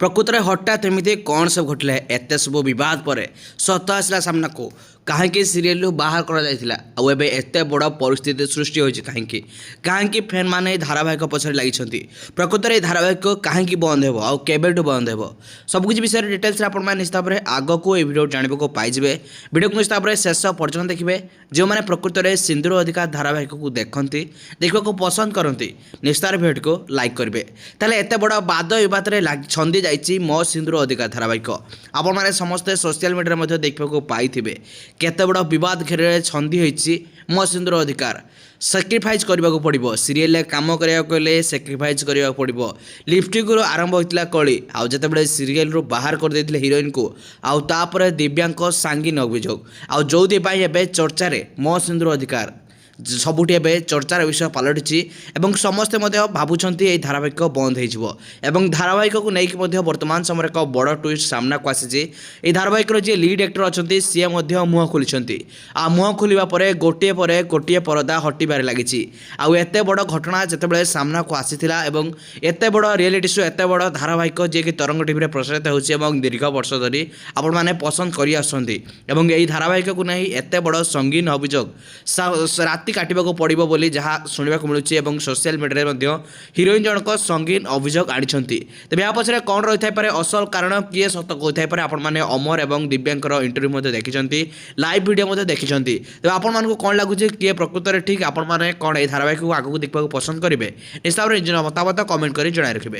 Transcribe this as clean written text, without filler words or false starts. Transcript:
ପ୍ରକୃତରେ ହଠାତ୍ ଏମିତି କ'ଣ ସବୁ ଘଟିଲା ଏତେ ସବୁ ବିବାଦ ପରେ ସତ ଆସିଲା ସାମ୍ନାକୁ କାହିଁକି ସିରିଏଲରୁ ବାହାର କରାଯାଇଥିଲା ଆଉ ଏବେ ଏତେ ବଡ଼ ପରିସ୍ଥିତି ସୃଷ୍ଟି ହୋଇଛି କାହିଁକି ଫ୍ୟାନ୍ମାନେ ଏହି ଧାରାବାହିକ ପଛରେ ଲାଗିଛନ୍ତି ପ୍ରକୃତରେ ଏହି ଧାରାବାହିକ କାହିଁକି ବନ୍ଦ ହେବ ଆଉ କେବେଠୁ ବନ୍ଦ ହେବ ସବୁକିଛି ବିଷୟରେ ଡିଟେଲ୍ସରେ ଆପଣମାନେ ନିଶ୍ଚିତ ଭାବରେ ଆଗକୁ ଏହି ଭିଡ଼ିଓ ଜାଣିବାକୁ ପାଇଯିବେ ଭିଡ଼ିଓକୁ ନିଶ୍ଚିତ ଭାବରେ ଶେଷ ପର୍ଯ୍ୟନ୍ତ ଦେଖିବେ ଯେଉଁମାନେ ପ୍ରକୃତରେ ସିନ୍ଦୁର ଅଧିକାର ଧାରାବାହିକକୁ ଦେଖନ୍ତି ଦେଖିବାକୁ ପସନ୍ଦ କରନ୍ତି ନିଶ୍ଚିତ ଭାବରେ ଭିଡ଼ିଓକୁ ଲାଇକ୍ କରିବେ ତାହେଲେ ଏତେ ବଡ଼ ବାଦ ବିବାଦରେ ଛନ୍ଦି ଯାଇଛି ମୋ ସିନ୍ଦୁର ଅଧିକାର ଧାରାବାହିକ ଆପଣମାନେ ସମସ୍ତେ ସୋସିଆଲ ମିଡ଼ିଆରେ ମଧ୍ୟ ଦେଖିବାକୁ ପାଇଥିବେ କେତେ ବଡ଼ ବିବାଦ ଘେରରେ ଛନ୍ଦି ହୋଇଛି ମୋ ସିନ୍ଦୁର ଅଧିକାର ସାକ୍ରିଫାଇସ୍ କରିବାକୁ ପଡ଼ିବ ସିରିଏଲରେ କାମ କରିବାକୁ ହେଲେ ସାକ୍ରିଫାଇସ୍ କରିବାକୁ ପଡ଼ିବ ଲିପଷ୍ଟିକ୍ରୁ ଆରମ୍ଭ ହୋଇଥିଲା କଳି ଆଉ ଯେତେବେଳେ ସିରିଏଲରୁ ବାହାର କରିଦେଇଥିଲେ ହିରୋଇନ୍କୁ ଆଉ ତାପରେ ଦିବ୍ୟାଙ୍କ ସାଙ୍ଗୀନ ଅଭିଯୋଗ ଆଉ ଯେଉଁଥିପାଇଁ ଏବେ ଚର୍ଚ୍ଚାରେ ମୋ ସିନ୍ଦୁର ଅଧିକାର ସବୁଠି ଏବେ ଚର୍ଚ୍ଚାର ବିଷୟ ପାଲଟିଛି ଏବଂ ସମସ୍ତେ ମଧ୍ୟ ଭାବୁଛନ୍ତି ଏହି ଧାରାବାହିକ ବନ୍ଦ ହୋଇଯିବ ଏବଂ ଧାରାବାହିକକୁ ନେଇକି ମଧ୍ୟ ବର୍ତ୍ତମାନ ସମୟରେ ଏକ ବଡ଼ ଟୁଇଷ୍ଟ ସାମ୍ନାକୁ ଆସିଛି ଏହି ଧାରାବାହିକର ଯିଏ ଲିଡ୍ ଆକ୍ଟର ଅଛନ୍ତି ସିଏ ମଧ୍ୟ ମୁହଁ ଖୋଲିଛନ୍ତି ଆଉ ମୁହଁ ଖୋଲିବା ପରେ ଗୋଟିଏ ପରଦା ହଟିବାରେ ଲାଗିଛି ଆଉ ଏତେ ବଡ଼ ଘଟଣା ଯେତେବେଳେ ସାମ୍ନାକୁ ଆସିଥିଲା ଏବଂ ଏତେ ବଡ଼ ରିଆଲିଟି ଶୋ ଏତେ ବଡ଼ ଧାରାବାହିକ ଯିଏକି ତରଙ୍ଗ ଟିଭିରେ ପ୍ରସାରିତ ହେଉଛି ଏବଂ ଦୀର୍ଘ ବର୍ଷ ଧରି ଆପଣମାନେ ପସନ୍ଦ କରି ଆସୁଛନ୍ତି ଏବଂ ଏହି ଧାରାବାହିକକୁ ନେଇ ଏତେ ବଡ଼ ସଙ୍ଗୀନ ଅଭିଯୋଗ ରାତି କାଟିବାକୁ ପଡ଼ିବ ବୋଲି ଯାହା ଶୁଣିବାକୁ ମିଳୁଛି ଏବଂ ସୋସିଆଲ ମିଡ଼ିଆରେ ମଧ୍ୟ ହିରୋଇନ୍ ଜଣକ ସଙ୍ଗୀନ ଅଭିଯୋଗ ଆଣିଛନ୍ତି ତେବେ ଏହା ପଛରେ କ'ଣ ରହିଥାଇପାରେ ଅସଲ କାରଣ କିଏ ସତ କହିଥାଇପାରେ ଆପଣମାନେ ଅମର ଏବଂ ଦିବ୍ୟାଙ୍କର ଇଣ୍ଟରଭ୍ୟୁ ମଧ୍ୟ ଦେଖିଛନ୍ତି ଲାଇଭ୍ ଭିଡ଼ିଓ ମଧ୍ୟ ଦେଖିଛନ୍ତି ତେବେ ଆପଣମାନଙ୍କୁ କ'ଣ ଲାଗୁଛି କିଏ ପ୍ରକୃତରେ ଠିକ୍ ଆପଣମାନେ କ'ଣ ଏହି ଧାରାବାହିକକୁ ଆଗକୁ ଦେଖିବାକୁ ପସନ୍ଦ କରିବେ ନିଶ୍ଚିତ ଭାବରେ ନିଜର ମତାମତ କମେଣ୍ଟ କରି ଜଣାଇ ରଖିବେ।